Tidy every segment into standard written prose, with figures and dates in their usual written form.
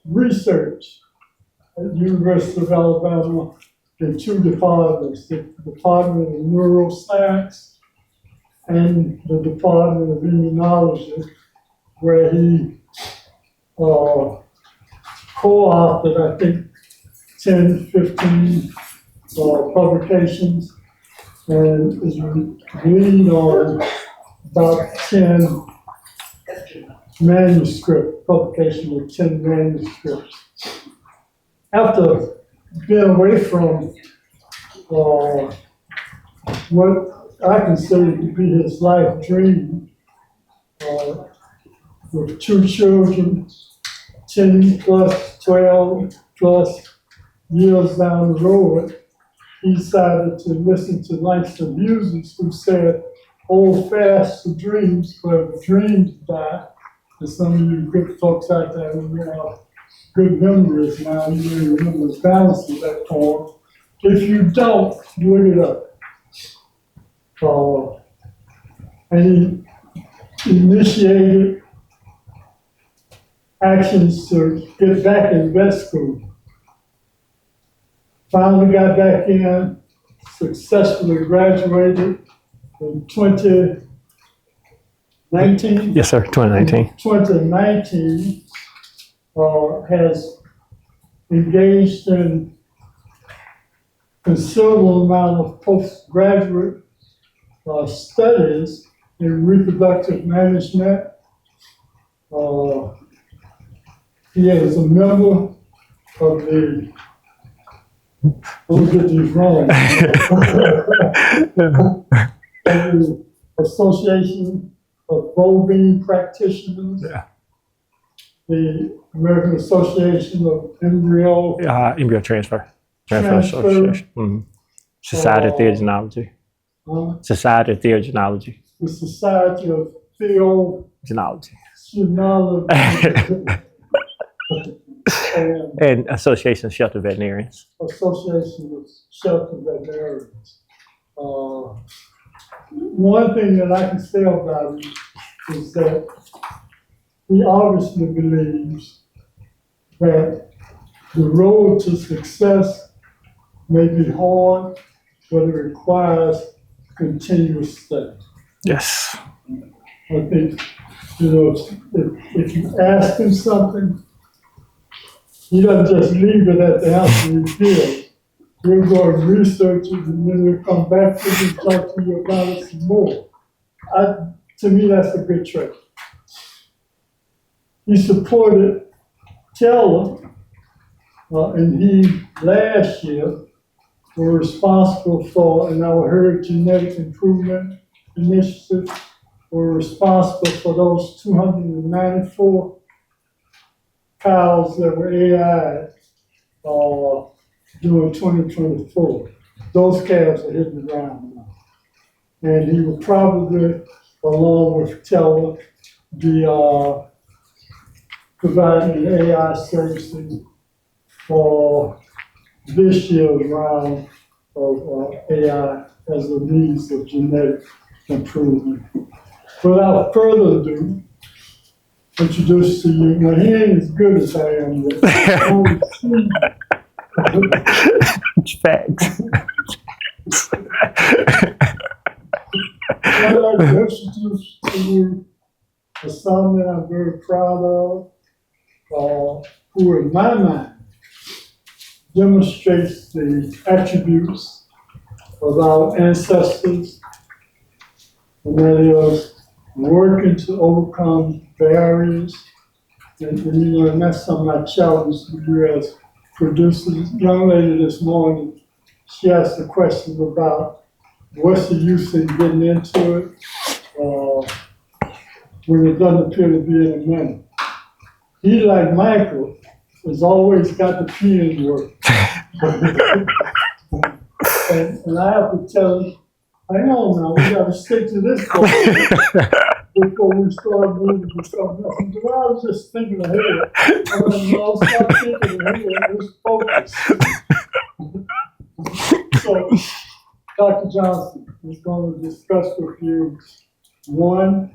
research at the University of Alabama in two departments, the Department of Neuroscience and the Department of Immunology, where he co-authored, I think, 10, 15 publications, and is lead on about 10 publication of 10 manuscripts. After being away from what I consider to be his life dream, with 2 children, 10 plus, 12 plus years down the road, he decided to listen to Langston Hughes, who said, "Hold fast to dreams, for dreams die." And some of you good folks out there who have good memories now, you may remember the balance of that poem. If you don't, look it up. And he initiated actions to get back in vet school. Finally got back in, successfully graduated in 2019. Yes, sir. 2019. 2019 has engaged in considerable amount of postgraduate studies in reproductive management. He is a member of the, let me get these wrong, the Association of Bovine Practitioners, Yeah. the American Association of Embryo Embryo Transfer Association. Mm-hmm. Society of Theogenology. Society of Theogenology. the Society of Theogenology, Genology. And Association of Shelter Veterinarians. Association of Shelter Veterinarians. One thing that I can say about him is that he obviously believes that the road to success may be hard, but it requires continuous study. Yes. I think, if you ask him something, he doesn't just leave it at the answer he gives. He'll go and research it, and then he'll come back to you and talk to you about it some more. To me, that's a good trait. He supported Taylor, and he last year were responsible for, and our herd genetic improvement initiative, were responsible for those 294 cows that were AI during 2024. Those calves are hitting the ground now. And he will probably, along with Teller, be providing AI services for this year's round of AI as a means of genetic improvement. Without further ado, introduce to you, now he ain't as good as I am yet. Facts. I'd like to introduce to you a son that I'm very proud of, who in my mind demonstrates the attributes of our ancestors, and that is working to overcome barriers. And that's something I challenge you as producers. Young lady this morning, she asked a question about what's the use in getting into it when it doesn't appear to be any money. He, like Michael, has always got the pen work. and I have to tell him, hang on now, we got to stick to this goal before we start moving to something else. But I was just thinking ahead. No, stop thinking ahead, just focus. So, Dr. Johnson is going to discuss with you, one,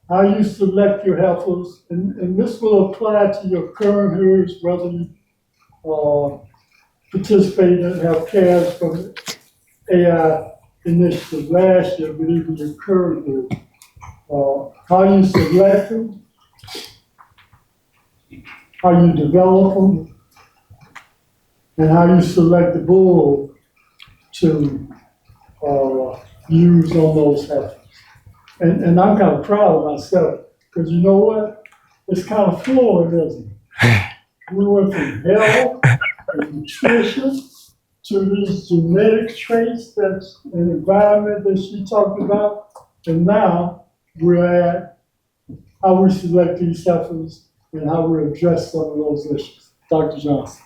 how you select your heifers, and this will apply to your current herds, whether you participate and have calves from the AI initiative last year, but even your current herd. How you select them, how you develop them, and how you select the bull to use on those heifers. And I'm kind of proud of myself, because you know what? It's kind of flawed, isn't it? We went from health and nutrition to these genetic traits that's an environment that she talked about. And now we're at how we select these heifers and how we address some of those issues. Dr. Johnson.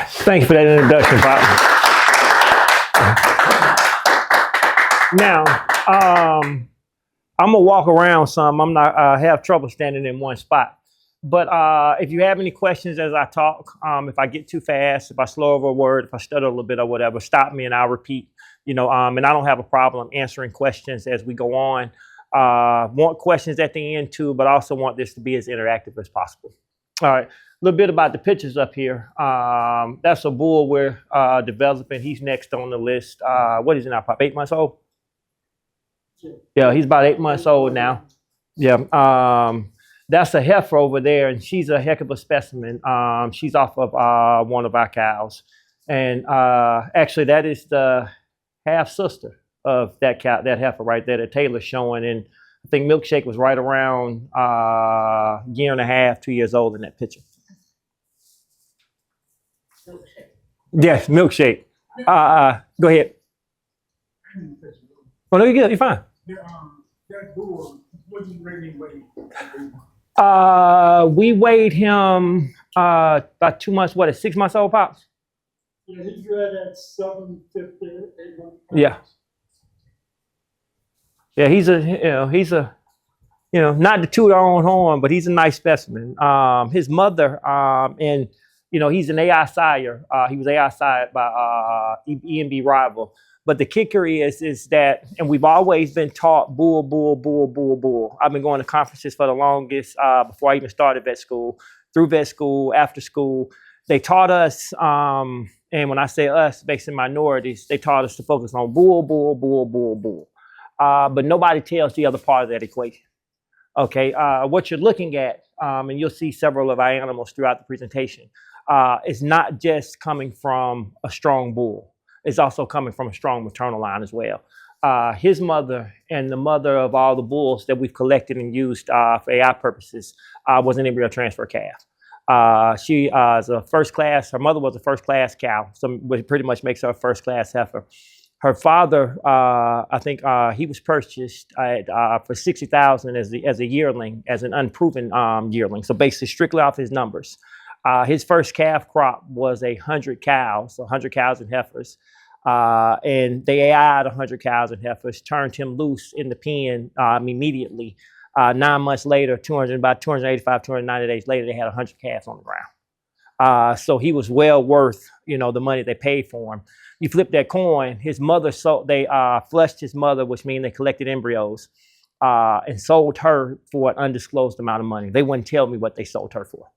Thank you for that introduction, Pop. Now, I'm gonna walk around some. I'm not have trouble standing in one spot. But if you have any questions as I talk, if I get too fast, if I slow over a word, if I stutter a little bit or whatever, stop me and I'll repeat. And I don't have a problem answering questions as we go on. Want questions at the end too, but I also want this to be as interactive as possible. All right, a little bit about the pictures up here. That's a bull we're developing. He's next on the list. What is he now, Pop? 8 months old? Yeah, he's about 8 months old now. Yeah. That's a heifer over there, and she's a heck of a specimen. She's off of one of our cows. And actually, that is the half sister of that cow, that heifer right there that Taylor's showing. And I think Milkshake was right around year and a half, 2 years old in that picture. Yes, Milkshake. Go ahead. Oh, no, you're good. You're fine. That bull, what you rating weight? We weighed him about 2 months, what, at 6 months old, Pops? Yeah, he's right at 750, 800 pounds. Yeah. Yeah, he's not to toot our own horn, but he's a nice specimen. His mother, and he's an AI sire. He was AI sired by E&B rival. But the kicker is that, and we've always been taught bull, bull, bull, bull, bull. I've been going to conferences for the longest before I even started vet school, through vet school, after school. They taught us, and when I say us, basically minorities, they taught us to focus on bull, bull, bull, bull, bull. But nobody tells the other part of that equation. Okay, what you're looking at, and you'll see several of our animals throughout the presentation, is not just coming from a strong bull. It's also coming from a strong maternal line as well. His mother and the mother of all the bulls that we've collected and used for AI purposes was an embryo transfer calf. She is a first class, her mother was a first class cow, so it pretty much makes her a first class heifer. Her father, I think he was purchased for $60,000 as a yearling, as an unproven yearling. So basically strictly off his numbers. His first calf crop was 100 cows, so 100 cows and heifers. And they AI'd 100 cows and heifers, turned him loose in the pen immediately. 9 months later, about 285, 290 days later, they had 100 calves on the ground. So he was well worth, the money they paid for him. You flip that coin, his mother they flushed his mother, which means they collected embryos, and sold her for an undisclosed amount of money. They wouldn't tell me what they sold her for.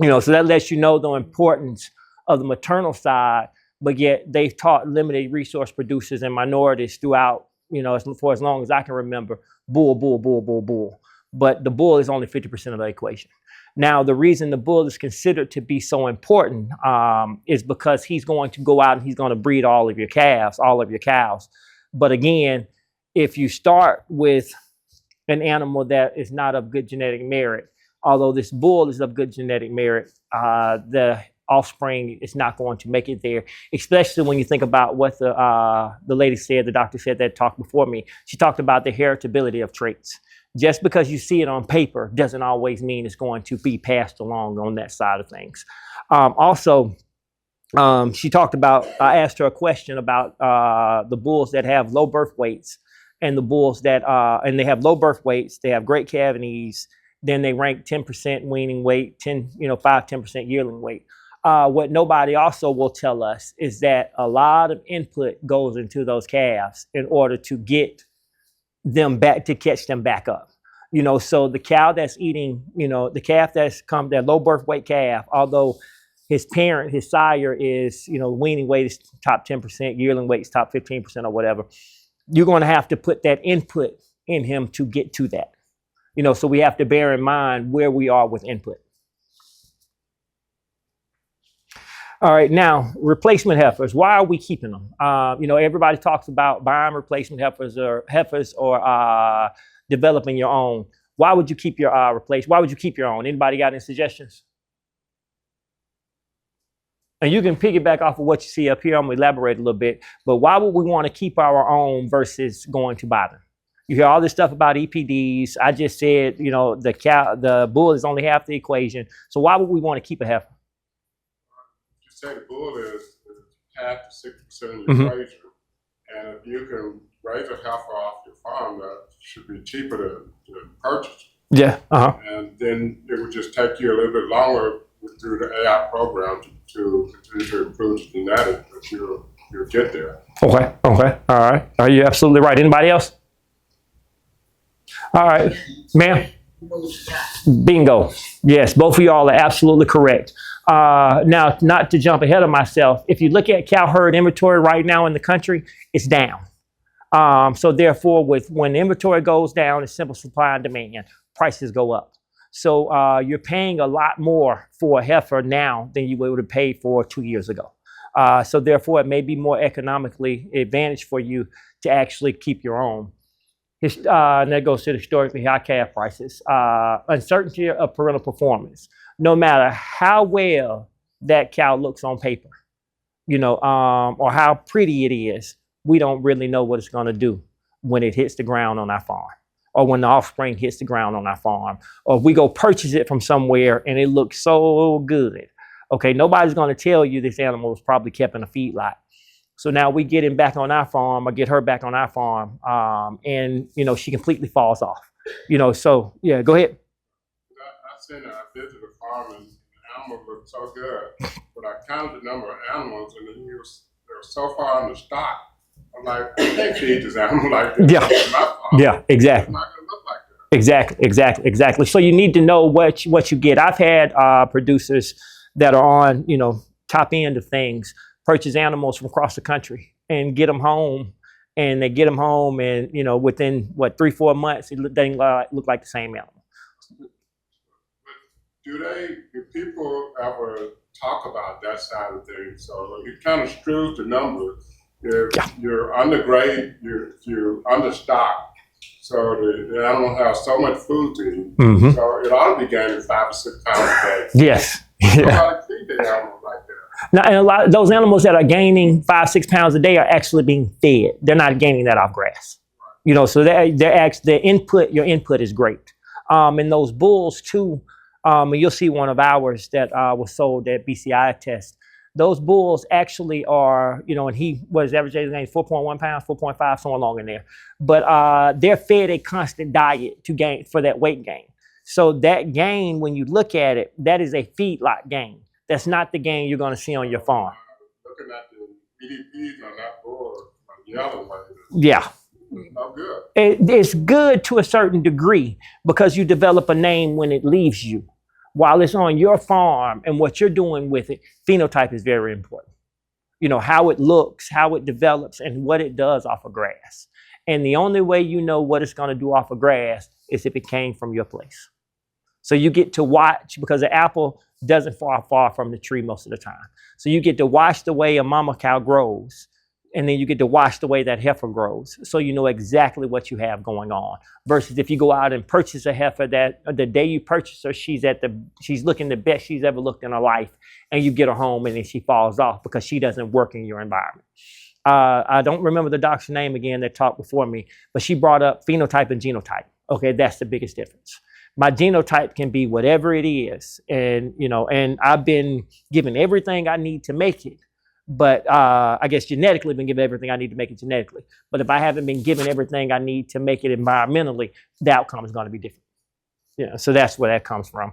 So that lets you know the importance of the maternal side, but yet they've taught limited resource producers and minorities throughout, for as long as I can remember, bull, bull, bull, bull, bull. But the bull is only 50% of the equation. Now, the reason the bull is considered to be so important is because he's going to go out and he's going to breed all of your calves, all of your cows. But again, if you start with an animal that is not of good genetic merit, although this bull is of good genetic merit, the offspring is not going to make it there, especially when you think about what the lady said, the doctor said that talked before me. She talked about the heritability of traits. Just because you see it on paper doesn't always mean it's going to be passed along on that side of things. Also, she talked about, I asked her a question about the bulls that have low birth weights and the bulls that, and they have low birth weights, they have great cavities, then they rank 10% weaning weight, 5-10% yearling weight. What nobody also will tell us is that a lot of input goes into those calves in order to get them back, to catch them back up. You know, so the cow that's eating, you know, the calf that low birth weight calf, although his parent, his sire is, you know, weaning weight is top 10%, yearling weight is top 15% or whatever, you're going to have to put that input in him to get to that. You know, so we have to bear in mind where we are with input. All right, now replacement heifers. Why are we keeping them? You know, everybody talks about buying replacement heifers or developing your own. Why would you keep your Why would you keep your own? Anybody got any suggestions? And you can piggyback off of what you see up here. I'm gonna elaborate a little bit. But why would we want to keep our own versus going to buy them? You hear all this stuff about EPDs. I just said, you know, the bull is only half the equation. So why would we want to keep a heifer? You say the bull is half to 60% of the equation, and if you can raise a heifer off your farm, that should be cheaper to purchase. Yeah. And then it would just take you a little bit longer through the AI program to continue to improve the genetics, but you'll get there. Okay. All right. Are you absolutely right? Anybody else? All right, ma'am. Bingo. Yes, both of y'all are absolutely correct. Now, not to jump ahead of myself, if you look at cow herd inventory right now in the country, it's down. So therefore, when inventory goes down, it's simple supply and demand. Prices go up. So you're paying a lot more for a heifer now than you would have paid for 2 years ago. So therefore, it may be more economically advantage for you to actually keep your own. And that goes to the historically high calf prices. Uncertainty of parental performance. No matter how well that cow looks on paper, you know, or how pretty it is, we don't really know what it's going to do when it hits the ground on our farm, or when the offspring hits the ground on our farm, or if we go purchase it from somewhere and it looks so good. Okay, nobody's going to tell you this animal was probably kept in a feedlot. So now we get him back on our farm, or get her back on our farm, and you know she completely falls off. You know, so yeah, go ahead. I visited a farm and the animals looked so good, but I counted the number of animals and they were so far in the stock. I'm like, I can't feed this animal like this. Yeah, exactly. It's not gonna look like that. Exactly. So you need to know what you get. I've had producers that are on, you know, top end of things, purchase animals from across the country and get them home, and they get them home, and you know, within 3-4 months, it doesn't look like the same animal. Do people ever talk about that side of things? So it kind of screws the numbers. If you're undergrade, you're understocked. So the animal has so much food to eat. So it ought to be gaining 5 or 6 pounds a day. Yes. Nobody feed the animal like that. Now, and a lot of those animals that are gaining 5-6 pounds a day are actually being fed. They're not gaining that off grass. You know, so your input is great. And those bulls too, and you'll see one of ours that was sold at BCI test. Those bulls actually are, you know, and he was average age 4.1 pounds, 4.5, somewhere along in there. But they're fed a constant diet to gain for that weight gain. So that gain, when you look at it, that is a feedlot gain. That's not the gain you're going to see on your farm. Looking at the EDPs on that bull, yellow like this. Yeah. No good. It's good to a certain degree because you develop a name when it leaves you. While it's on your farm and what you're doing with it, phenotype is very important. You know, how it looks, how it develops, and what it does off of grass. And the only way you know what it's going to do off of grass is if it came from your place. So you get to watch, because the apple doesn't fall far from the tree most of the time. So you get to watch the way a mama cow grows, and then you get to watch the way that heifer grows. So you know exactly what you have going on. Versus if you go out and purchase a heifer that the day you purchase her, she's looking the best she's ever looked in her life, and you get her home and then she falls off because she doesn't work in your environment. I don't remember the doctor's name again that talked before me, but she brought up phenotype and genotype. Okay, that's the biggest difference. My genotype can be whatever it is, and you know, and I've been given everything I need to make it. But I guess genetically been given everything I need to make it genetically. But if I haven't been given everything I need to make it environmentally, the outcome is going to be different. You know, so that's where that comes from.